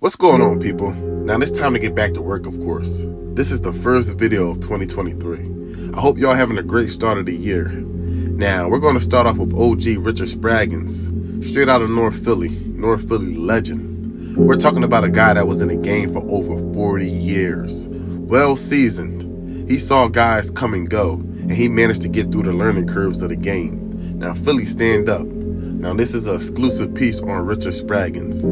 What's going on, people? Now it's time to get back to work, of course. This is the first video of 2023. I hope y'all having a great start of the year. Now, we're going to start off with OG Richard Spraggins, straight out of North Philly legend. We're talking about a guy that was in the game for over 40 years. Well seasoned. He saw guys come and go, and he managed to get through the learning curves of the game. Now, Philly, stand up. Now, this is an exclusive piece on Richard Spraggins.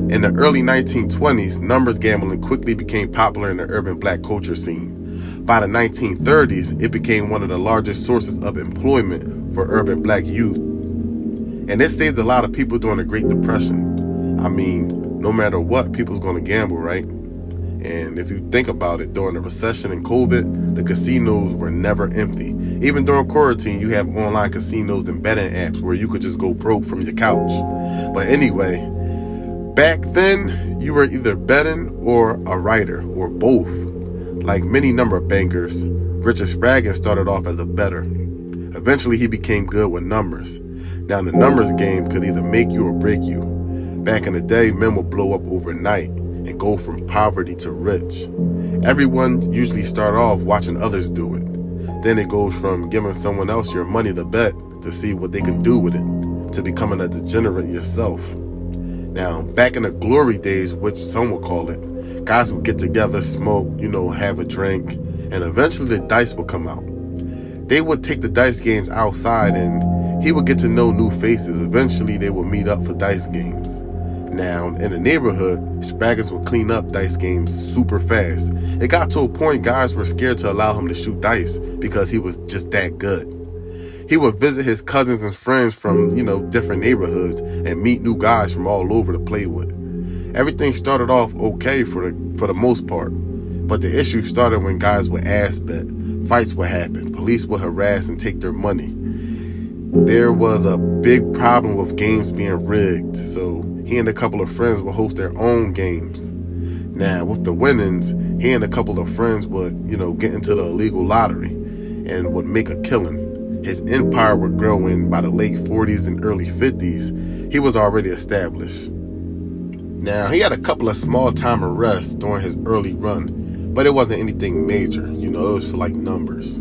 In the early 1920s, numbers gambling quickly became popular in the urban black culture scene. By the 1930s, it became one of the largest sources of employment for urban black youth. And it saved a lot of people during the Great Depression. I mean, no matter what, people's going to gamble, right? And if you think about it, during the recession and COVID, the casinos were never empty. Even during quarantine, you have online casinos and betting apps where you could just go broke from your couch. But anyway, back then, you were either betting or a writer, or both. Like many number bankers, Richard Spraggins started off as a bettor. Eventually, he became good with numbers. Now, the numbers game could either make you or break you. Back in the day, men would blow up overnight and go from poverty to rich. Everyone usually start off watching others do it. Then it goes from giving someone else your money to bet to see what they can do with it, to becoming a degenerate yourself. Now, back in the glory days, which some would call it, guys would get together, smoke, have a drink, and eventually the dice would come out. They would take the dice games outside and he would get to know new faces. Eventually, they would meet up for dice games. Now, in the neighborhood, Spraggins would clean up dice games super fast. It got to a point guys were scared to allow him to shoot dice because he was just that good. He would visit his cousins and friends from, different neighborhoods and meet new guys from all over to play with. Everything started off okay for the most part, but the issue started when guys would ass bet, fights would happen, police would harass and take their money. There was a big problem with games being rigged, so he and a couple of friends would host their own games. Now, with the winnings, he and a couple of friends would, get into the illegal lottery and would make a killing. His empire would grow, and by the late 40s and early 50s, he was already established. Now, he had a couple of small-time arrests during his early run, but it wasn't anything major. It was for like numbers.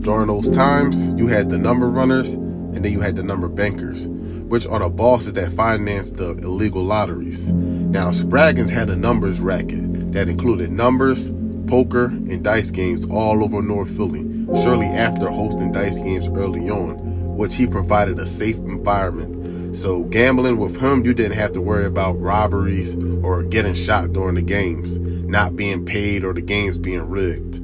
During those times, you had the number runners, and then you had the number bankers, which are the bosses that financed the illegal lotteries. Now, Spraggins had a numbers racket that included numbers, poker, and dice games all over North Philly, shortly after hosting dice games early on, which he provided a safe environment. So gambling with him, you didn't have to worry about robberies or getting shot during the games, not being paid, or the games being rigged.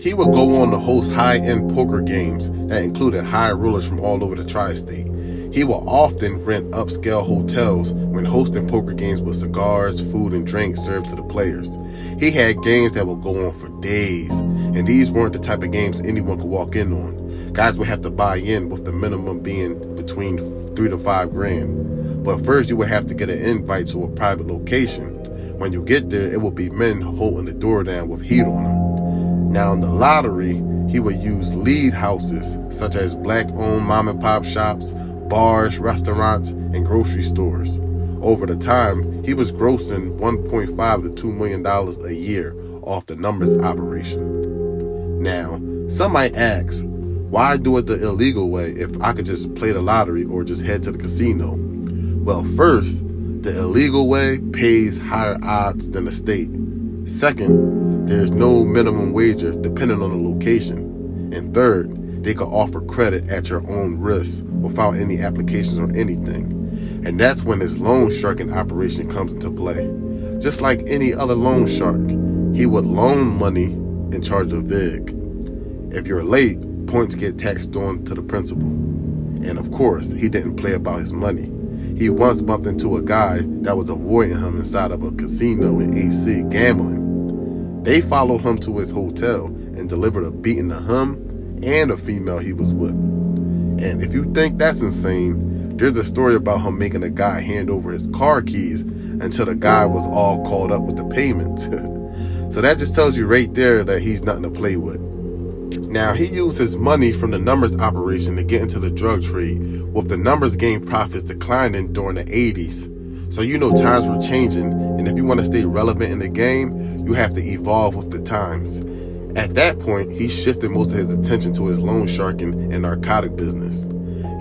He would go on to host high-end poker games that included high rollers from all over the tri-state. He will often rent upscale hotels when hosting poker games with cigars, food, and drinks served to the players. He had games that would go on for days, and these weren't the type of games anyone could walk in on. Guys would have to buy in, with the minimum being between $3 to $5 grand. But first, you would have to get an invite to a private location. When you get there, it will be men holding the door down with heat on them. Now, in the lottery, he would use lead houses, such as black-owned mom-and-pop shops, bars, restaurants, and grocery stores. Over the time, he was grossing $1.5 to $2 million a year off the numbers operation. Now, some might ask, why do it the illegal way if I could just play the lottery or just head to the casino? Well, first, the illegal way pays higher odds than the state. Second, there's no minimum wager depending on the location. And third, they could offer credit at your own risk without any applications or anything. And that's when his loan sharking operation comes into play. Just like any other loan shark, he would loan money and charge a VIG. If you're late, points get taxed on to the principal. And of course, he didn't play about his money. He once bumped into a guy that was avoiding him inside of a casino in AC gambling. They followed him to his hotel and delivered a beating to him and a female he was with. And if you think that's insane, there's a story about him making a guy hand over his car keys until the guy was all caught up with the payment. So that just tells you right there that he's nothing to play with. Now, he used his money from the numbers operation to get into the drug trade, with the numbers game profits declining during the 80s. So you know times were changing, and if you want to stay relevant in the game, you have to evolve with the times. At that point, he shifted most of his attention to his loan sharking and narcotic business.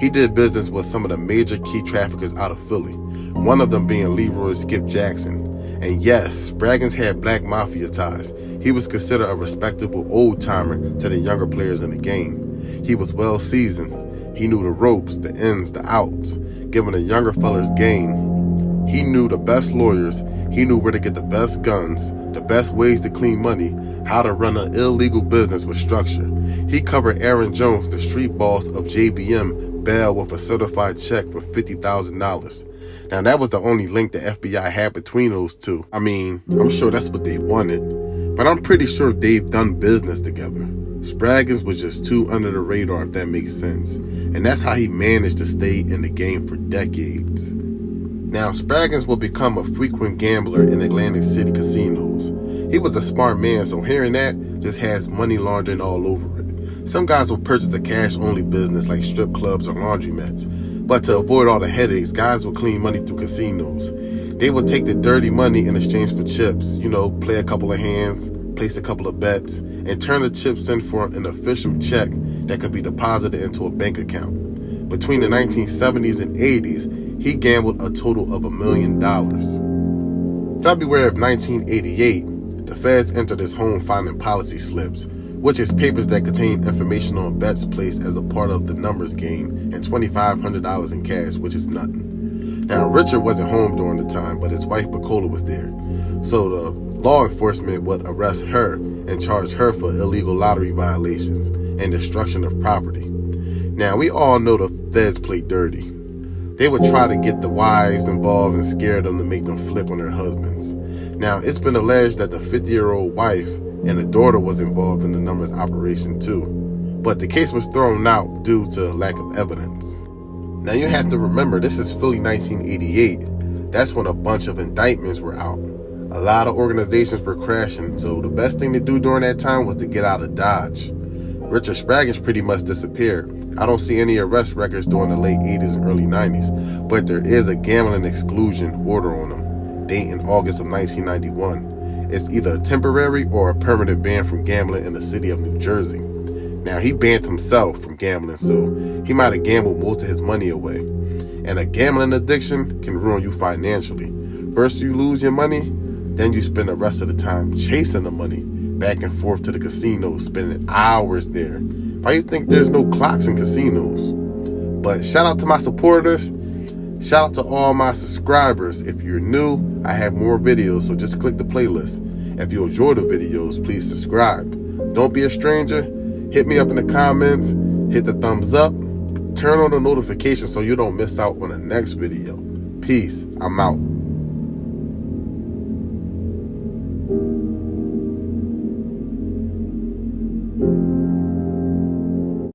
He did business with some of the major key traffickers out of Philly, one of them being Leroy Skip Jackson. And yes, Spraggins had black mafia ties. He was considered a respectable old-timer to the younger players in the game. He was well seasoned. He knew the ropes, the ins, the outs. Giving the younger fellas game, he knew the best lawyers. He knew where to get the best guns, the best ways to clean money, how to run an illegal business with structure. He covered Aaron Jones, the street boss of JBM, bail with a certified check for $50,000. Now, that was the only link the FBI had between those two. I mean, I'm sure that's what they wanted, but I'm pretty sure they've done business together. Spraggins was just too under the radar, if that makes sense. And that's how he managed to stay in the game for decades. Now, Spraggins will become a frequent gambler in Atlantic City casinos. He was a smart man, so hearing that just has money laundering all over it. Some guys will purchase a cash-only business like strip clubs or laundromats. But to avoid all the headaches, guys will clean money through casinos. They will take the dirty money in exchange for chips, play a couple of hands, place a couple of bets, and turn the chips in for an official check that could be deposited into a bank account. Between the 1970s and 80s, he gambled a total of $1 million. February of 1988, the feds entered his home finding policy slips, which is papers that contain information on bets placed as a part of the numbers game, and $2,500 in cash, which is nothing. Now, Richard wasn't home during the time, but his wife, Bacola, was there. So the law enforcement would arrest her and charge her for illegal lottery violations and destruction of property. Now, we all know the feds play dirty. They would try to get the wives involved and scare them to make them flip on their husbands. Now, it's been alleged that the 50-year-old wife and the daughter was involved in the numbers operation too. But the case was thrown out due to lack of evidence. Now, you have to remember, this is Philly 1988. That's when a bunch of indictments were out. A lot of organizations were crashing, so the best thing to do during that time was to get out of Dodge. Richard Spraggins pretty much disappeared. I don't see any arrest records during the late 80s and early 90s, but there is a gambling exclusion order on him, dating August of 1991. It's either a temporary or a permanent ban from gambling in the city of New Jersey. Now, he banned himself from gambling, so he might have gambled most of his money away. And a gambling addiction can ruin you financially. First you lose your money, then you spend the rest of the time chasing the money, back and forth to the casinos, spending hours there. Why you think there's no clocks in casinos? But shout out to my supporters. Shout out to all my subscribers. If you're new, I have more videos, so just click the playlist. If you enjoy the videos, please subscribe. Don't be a stranger. Hit me up in the comments. Hit the thumbs up. Turn on the notifications so you don't miss out on the next video. Peace. I'm out.